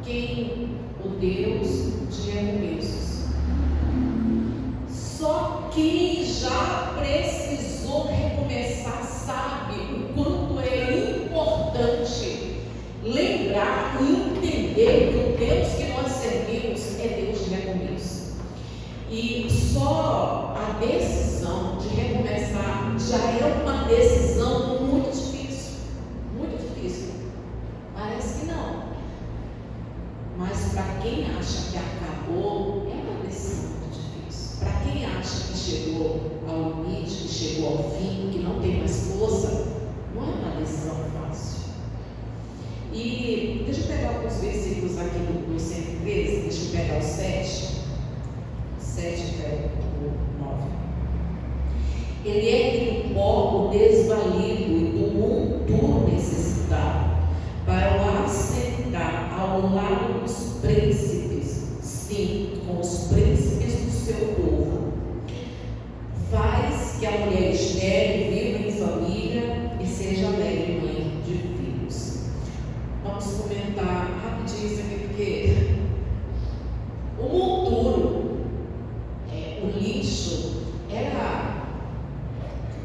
quem o Deus de recomeços. Só quem já precisou recomeçar sabe o quanto é importante lembrar e entender que o Deus que nós servimos é Deus de recomeço. E só a decisão de recomeçar já é uma decisão muito difícil. Muito difícil. Parece que não. Mas para quem acha que acabou, é uma decisão muito difícil. Para quem acha que chegou ao limite, que chegou ao fim, que não tem mais força, não é uma decisão fácil. E deixa eu pegar alguns versículos aqui no 113, deixa eu pegar o 7 até o 9. Ele ergue do pó o desvalido e do monturo necessitado, para o assentar ao lado dos príncipes, sim, com os príncipes do seu povo. Faz que a mulher estéril viva em família e seja alegre mãe de filhos. Vamos comentar rapidinho isso aqui, porque o monturo, o lixo, era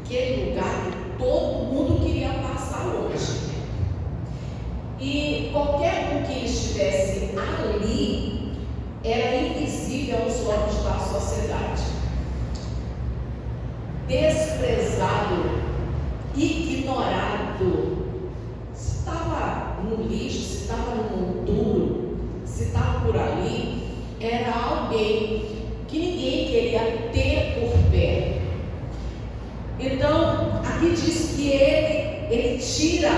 aquele lugar que todo mundo queria passar hoje. E qualquer um que estivesse ali era invisível aos olhos da sociedade, desprezado, ignorado. Se estava no lixo, se estava no monturo, se estava por ali, era alguém que ninguém queria ter por perto. Então, aqui diz que ele tira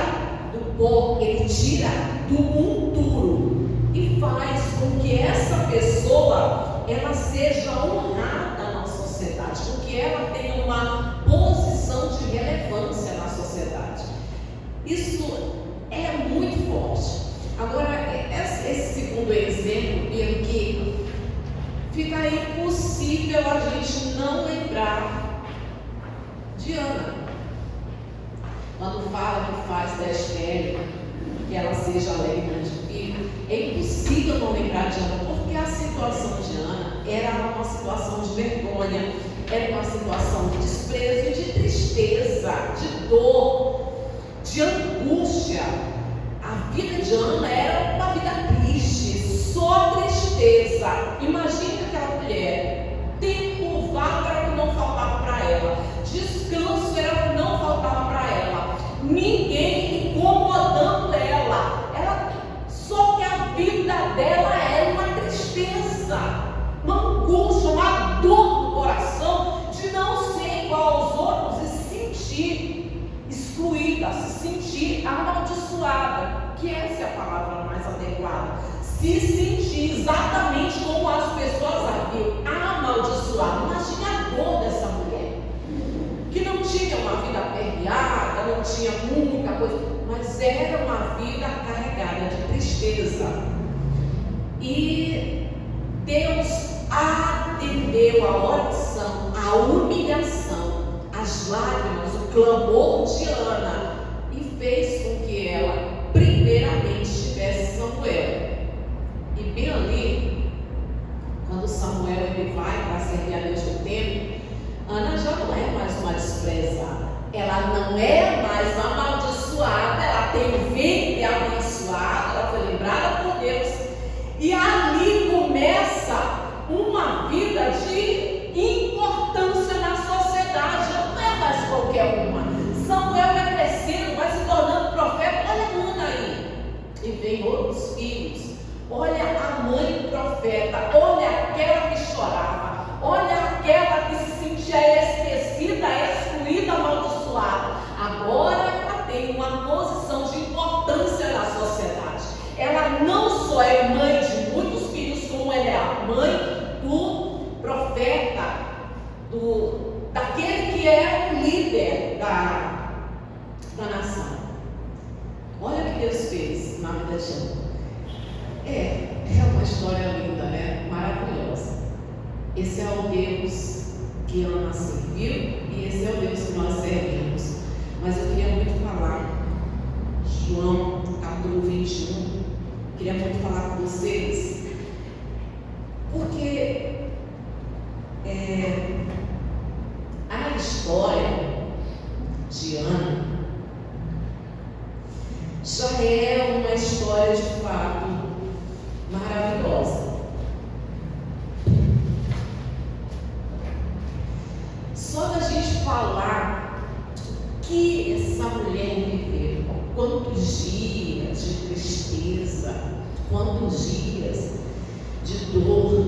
do pó, ele tira do monturo e faz com que essa pessoa ela seja honrada na sociedade, com que ela tenha uma posição de relevância na sociedade. Isso é muito forte. Agora, esse segundo exemplo, pelo que fica impossível a gente não lembrar de Ana. Quando fala que faz da estéril, que ela seja alegre de filho, é impossível não lembrar de Ana, porque a situação de Ana era uma situação de vergonha, era uma situação de desprezo e de tristeza, de dor, de angústia. A vida de Ana era uma vida triste, só tristeza. Imagina aquela mulher, tempo vago era o que não faltava para ela, descanso era o que não faltava para ela, ninguém incomodando ela, só que a vida dela era uma tristeza, uma angústia, uma dor no coração de não ser igual aos outros e se sentir excluída, se sentir amaldiçoada, que essa é a palavra mais adequada, se sentir exatamente como as pessoas haviam, amaldiçoada. Imagine a dor dessa mulher, que não tinha uma vida aperreada, não tinha muita coisa, mas era uma vida carregada de tristeza. E Deus atendeu a oração, a humilhação, as lágrimas, o clamor de Ana e fez com que ela primeiramente tivesse Samuel. E bem ali, quando Samuel ele vai para servir a Deus no templo, Ana já não é mais uma desprezada, ela não é mais amaldiçoada, ela tem o ventre abençoado, ela foi lembrada por Deus, e ali começa uma vida de importância na sociedade, não é mais qualquer uma. Samuel vai crescendo, vai se tornando profeta. Olha Ana aí, e vem outros filhos. Olha a mãe profeta, olha aquela que chorava, olha aquela que se sentia esquecida, excluída, amaldiçoada. Agora ela tem uma posição de importância na sociedade. Ela não só é mãe de muitos filhos, como ela é a mãe do profeta, daquele que é o líder da nação. Olha o que Deus fez na vida de Ana. É uma história linda, né? Maravilhosa. Esse é o Deus que Ana serviu e esse é o Deus que nós servimos. Mas eu queria muito falar, João capítulo 21, queria muito falar com vocês, porque a história de Ana já é uma história de fato maravilhosa. Só da gente falar que essa mulher viveu, quantos dias de tristeza, quantos dias de dor,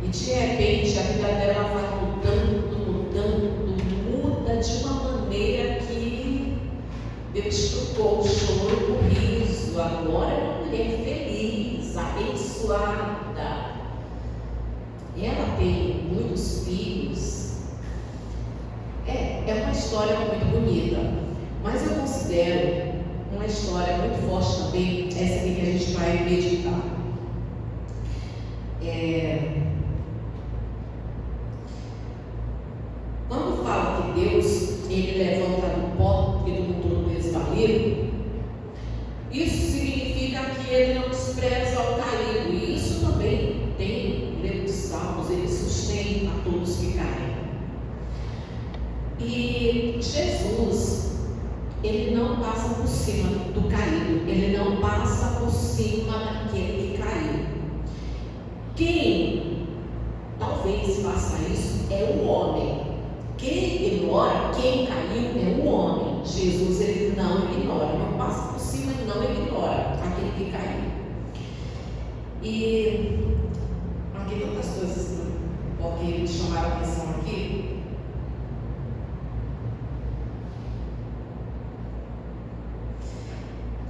e de repente a vida dela vai mudando, muda de uma maneira que Deus trocou o choro por riso. Agora é uma mulher feliz, abençoada. Ela tem muitos filhos. É uma história muito bonita, mas eu considero uma história muito forte também, essa aqui que a gente vai meditar. Quando fala que Deus, Ele levanta do pó e do mundo desvalido, isso significa que Ele não despreza o caído, e isso também tem no livro dos Salmos, Ele sustém a todos que caem. E Jesus, Ele não passa por cima do caído, Ele não passa por cima daquele que caiu. Quem talvez faça isso é o homem. Quem ignora, quem caiu é o homem. Jesus, Ele não ignora, não passa por cima e não ignora aquele que caiu. E aqui tem outras coisas que me chamaram a atenção aqui.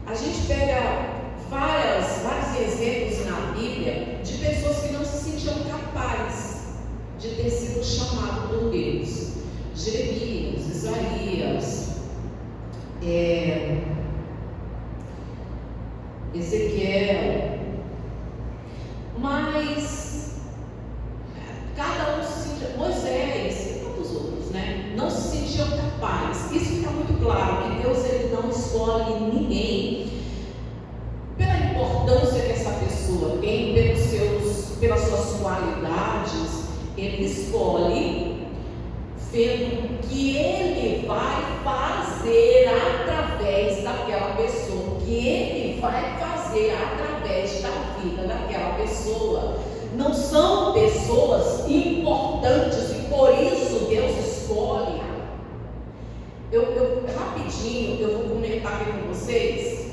A gente pega vários exemplos na Bíblia de pessoas que não se sentiam capazes de ter sido chamadas por Deus. Jeremias, Isaías, Ezequiel, mas cada um se sentia, Moisés e tantos outros, né? Não se sentiam capazes. Isso fica muito claro, que Deus, Ele não escolhe ninguém pela importância que essa pessoa tem, pelas suas qualidades. Ele escolhe vendo o que Ele vai fazer através daquela pessoa, o que Ele vai fazer através da vida daquela pessoa. Não são pessoas importantes e por isso Deus escolhe. Rapidinho, eu vou comentar aqui com vocês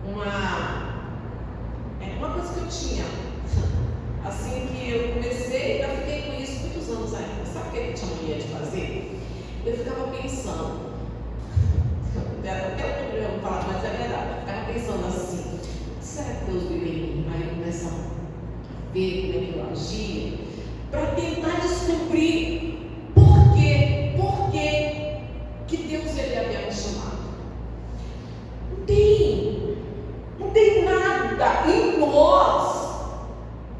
uma coisa que eu tinha, assim que eu comecei, eu fiquei com isso muitos anos ainda. Sabe o que eu tinha mania de fazer? Eu ficava pensando, até o problema falar, mas é verdade, eu ficava pensando assim, será que Deus vive em mim? Aí eu começo a ver como é que eu agia, para tentar descobrir por que Deus, Ele havia me chamado. Não tem nada em nós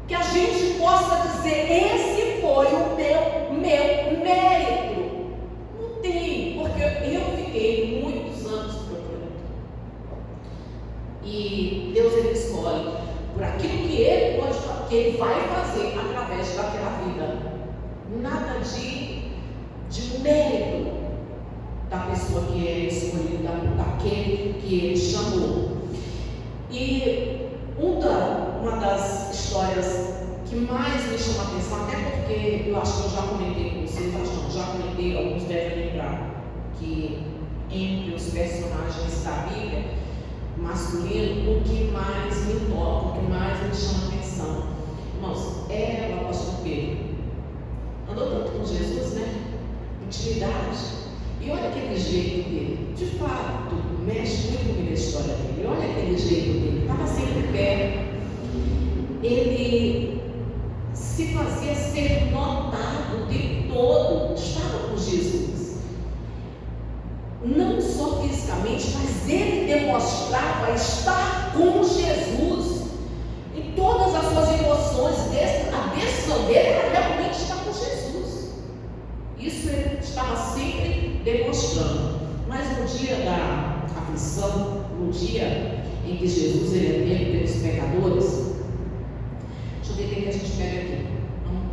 que a gente possa dizer, esse foi o meu mérito. Não tem, porque eu fiquei muitos anos procurando. E Deus, Ele escolhe por aquilo que Ele pode fazer, que Ele vai fazer através daquela vida. Nada de mérito da pessoa que é escolhida, daquele que Ele chamou. E uma das histórias que mais me chama a atenção, até porque eu acho que eu já comentei com vocês, já comentei, alguns devem lembrar, que entre os personagens da Bíblia masculino, o que mais me toca, o que mais me chama a atenção, irmãos, é o apóstolo Pedro. Andou tanto com Jesus, né? Intimidade. E olha aquele jeito dele, de fato, mexe muito comigo a história dele. Olha aquele jeito dele, estava sempre perto. Ele se fazia ser notado o tempo todo, estava com Jesus. Não só fisicamente, mas ele demonstrava estar com Jesus. Em todas as suas emoções, a decisão dele era realmente estar com Jesus. Isso ele estava sempre demonstrando. Mas no dia da aflição, no dia que Jesus ele é pego pelos pecadores, deixa eu ver o que a gente pega aqui. Vamos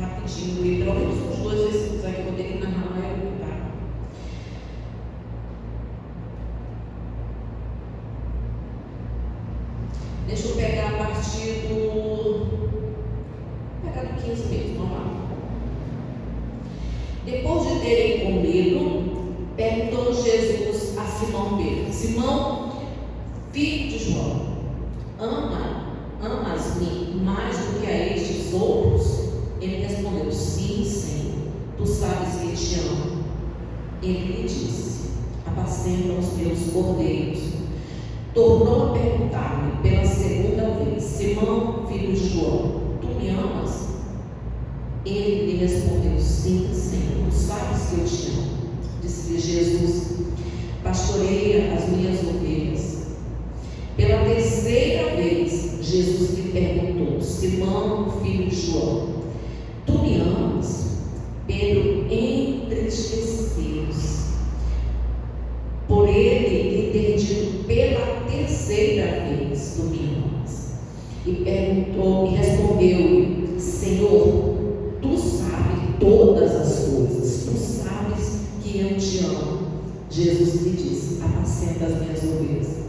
rapidinho ler pelo menos uns 2 versículos aqui, vou ter que narrar a maioria, tá? Deixa eu pegar a partir do 15 mesmo, vamos lá. Depois de terem comido, perguntou Jesus a Simão Pedro: Simão, filho de João, amas-me mais do que a estes outros? Ele respondeu: sim, Senhor, tu sabes que te amo. Ele lhe disse: apacenta os meus cordeiros. Tornou a perguntar-lhe pela segunda vez: Simão, filho de João, tu me amas? Ele lhe respondeu: sim, Senhor, tu sabes que eu te amo. Disse-lhe Jesus: pastoreia as minhas ovelhas. Pela terceira vez, Jesus lhe perguntou: Simão, filho de João, tu me amas? Pedro entristeceu-se por ele lhe ter dito pela terceira vez: tu me amas. E respondeu-lhe: Senhor, tu sabes todas as coisas, tu sabes que eu te amo. Jesus lhe disse: apacenta as minhas ovelhas.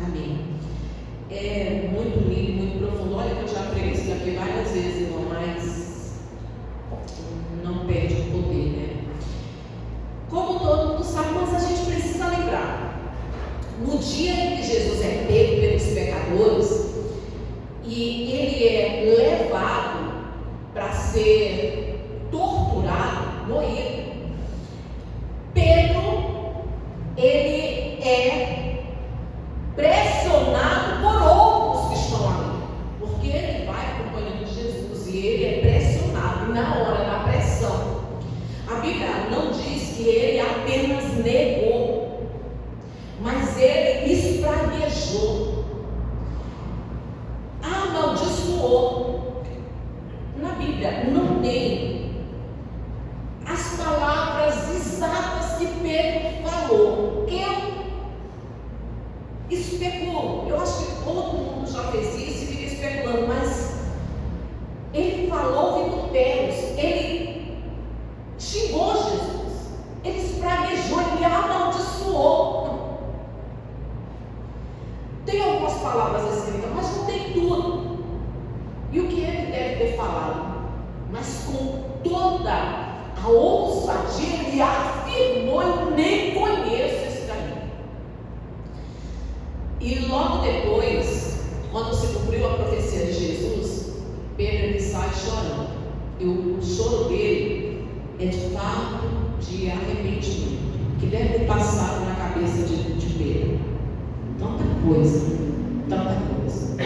Amém. É muito lindo, muito profundo. Olha que eu já preguei isso aqui várias vezes, irmão, mas não perde o poder, né? Como todo mundo sabe, mas a gente precisa lembrar. No dia em que Jesus é pego pelos pecadores e ele é levado para ser torturado, moído, Pedro, ele é pressionado por outros que estão ali, porque ele vai acompanhando Jesus e ele é pressionado. E na hora da pressão, a Bíblia não diz que ele apenas negou, mas ele espraguejou, amaldiçoou. Na Bíblia não tem as palavras exatas que Pedro falou. Eu especulo, eu acho que todo mundo já fez isso e fica especulando, mas ele falou vitupérios, ele xingou Jesus, ele espraguejou, ele amaldiçoou. Tem algumas palavras escritas, mas não tem tudo. E o que ele deve ter falado, mas com toda a ousadia, ele afirmou: eu nem conheço esse caminho. E logo depois, quando se cumpriu a profecia de Jesus, Pedro ele sai chorando. E o choro dele é de fato de arrependimento, que deve ter passado na cabeça de Pedro. Tanta coisa, tanta coisa.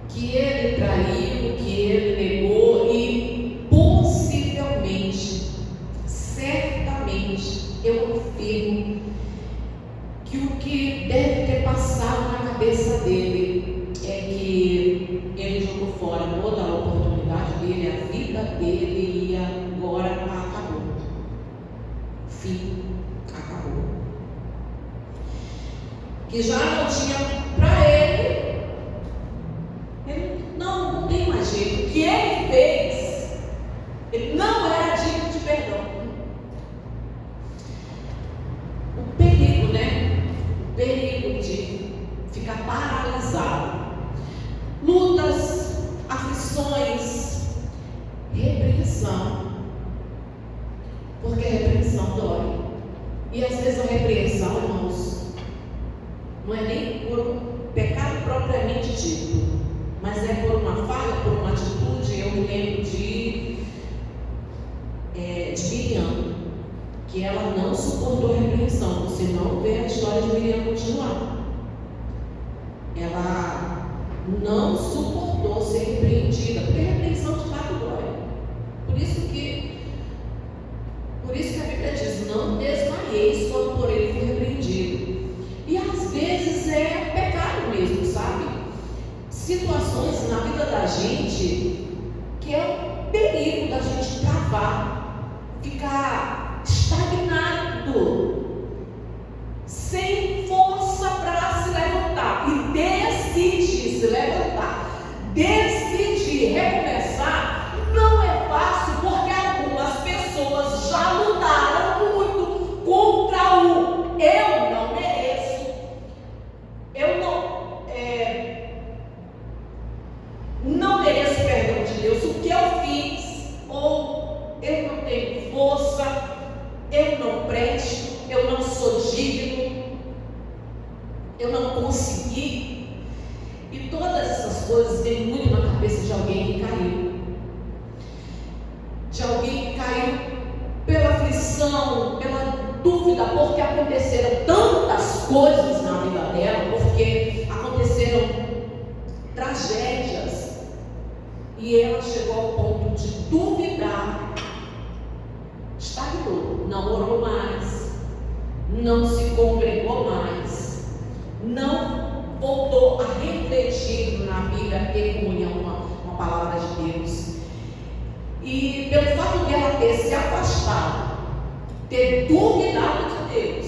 Que ele traiu, que ele negou e possivelmente, certamente, eu afirmo que o que deve ter passado na cabeça dele é que ele jogou fora toda a oportunidade dele, a vida dele, e agora acabou. Fim, acabou. Que já não tinha para ele não tem mais jeito. O que ele fez, ele não era digno de perdão. O perigo, né? O perigo de ficar paralisado. Lutas, aflições, repreensão. Porque a repreensão dói. E às vezes a repreensão, irmãos, não é nem por um pecado propriamente dito, mas é por uma falha, por uma atitude. Eu me lembro de Miriam, que ela não suportou a repreensão. Você não vê a história de Miriam continuar. Ela não suportou ser repreendida, porque a repreensão de fato dói. Por isso que a Bíblia diz: não desmaieis quando por ele for repreendido. E às vezes é pecado mesmo, sabe? Situações na vida da gente que é o perigo da gente travar, ficar estagnado. sem força para se levantar e decidir se levantar, decidir recomeçar, não é fácil, porque algumas pessoas já lutaram muito contra o eu não mereço, eu não mereço perdão de Deus, o que eu fiz, ou eu não tenho força, eu não presto, eu não sou digno, eu não consegui. E todas essas coisas vêm muito na cabeça de alguém que caiu, de alguém que caiu pela aflição, pela dúvida, porque aconteceram tantas coisas na vida dela, porque aconteceram tragédias, e ela chegou ao ponto de duvidar, estagnou, não orou mais, não se congregou mais, não voltou a refletir na Bíblia, ter comunhão, uma palavra de Deus. E pelo fato de ela ter se afastado, ter duvidado de Deus,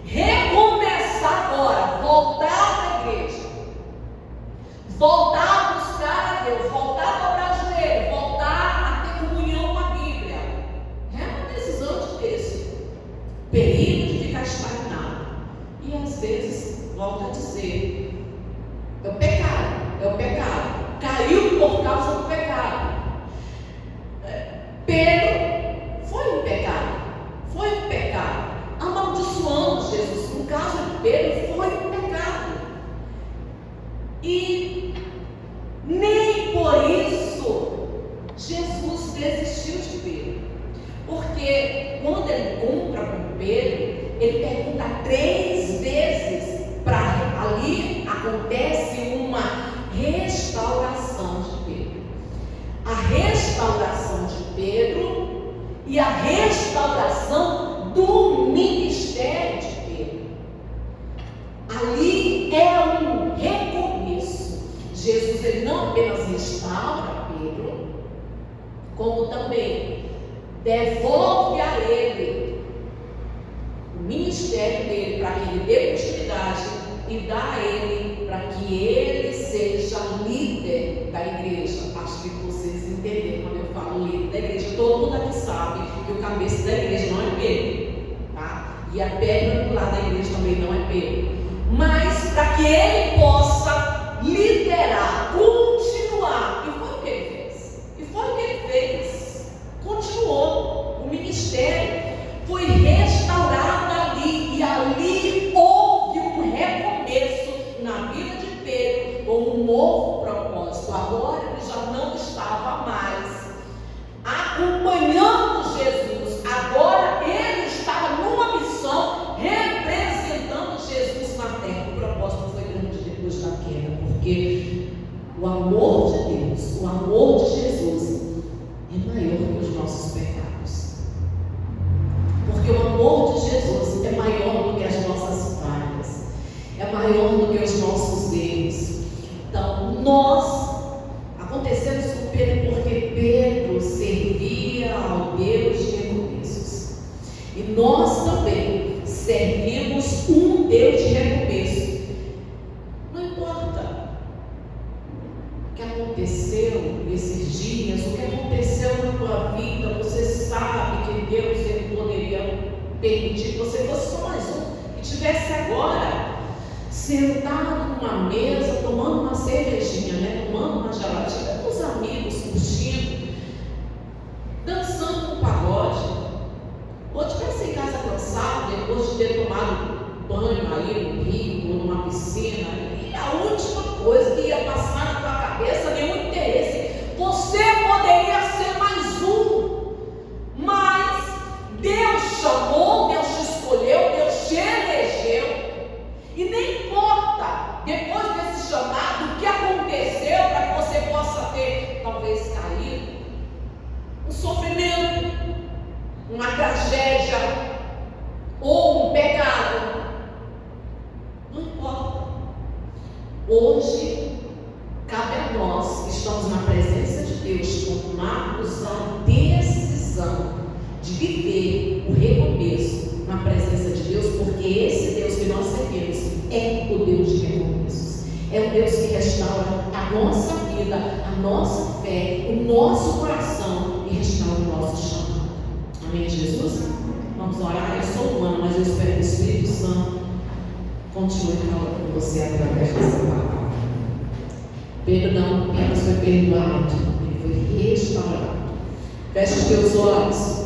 recomeçar agora, voltar para a igreja, voltar a buscar a Deus, voltar a dobrar o joelho, voltar a ter comunhão com a Bíblia, é uma decisão difícil, perigo de ficar estagnado. E às vezes, volta a dizer, é o pecado, caiu por causa do pecado. Pedro foi um pecado, amaldiçoando Jesus. No caso de Pedro, foi um pecado, e nem por isso Jesus desistiu de Pedro, porque quando ele encontra com Pedro, ele pergunta 3 vezes, ali acontece uma restauração de Pedro, a restauração de Pedro e a restauração do ministério de Pedro. Ali é um recomeço. Jesus, ele não apenas restaura Pedro, como também devolve a ele o ministério dele, para que ele dê continuidade, e dá a ele para que ele seja líder da igreja. Acho que vocês entenderam quando eu falo líder da igreja. Todo mundo aqui sabe que o cabeça da igreja não é Pedro, tá? E a pedra do lado da igreja também não é Pedro. Mas para que ele possa liderar, continuar, e foi o que ele fez, continuou o ministério, foi restaurado ali, e ali houve um recomeço na vida de Pedro, com um novo propósito. Agora ele já não estava mais acompanhando Jesus, agora ele estava numa missão, representando Jesus na terra. O propósito foi grande depois da queda, porque o amor de Deus, o amor de Jesus é maior que os nossos pecados, porque o amor de Jesus é maior do que as nossas falhas, é maior do que os nossos erros. Então aconteceu isso com Pedro, porque Pedro servia ao Deus de recomeços, e nós também servimos um Deus de recomeço. Não importa o que aconteceu esses dias, o que aconteceu na tua vida, você sabe que Deus, ele poderia permitir que você fosse só mais um, e estivesse agora sentado numa mesa, tomando uma cervejinha, tomando uma gelatina com os amigos, curtindo, dançando um pagode, ou estivesse em casa cansado, depois de ter tomado banho aí no rio, ou numa piscina, e a última coisa que ia passar na tua cabeça, nenhum interesse, você poderia ser mais um, mas Deus chamou, Deus te escolheu, Deus te elegeu. E nem importa, depois desse chamado, o que aconteceu, para que você possa ter, talvez, caído, um sofrimento, uma tragédia, ou um pecado. Não importa. Hoje, cabe a nós, que estamos na presença de Deus, tomarmos a decisão de viver o recomeço na presença de Deus, porque porque esse Deus que nós servimos é o Deus de recomeços. É o Deus que restaura a nossa vida, a nossa fé, o nosso coração e restaura o nosso chamado. Amém, Jesus? Vamos orar. Eu sou humano, mas eu espero que o Espírito Santo continue falando com você através dessa palavra. Perdão, apenas foi perdoado, ele foi restaurado. Feche os teus olhos.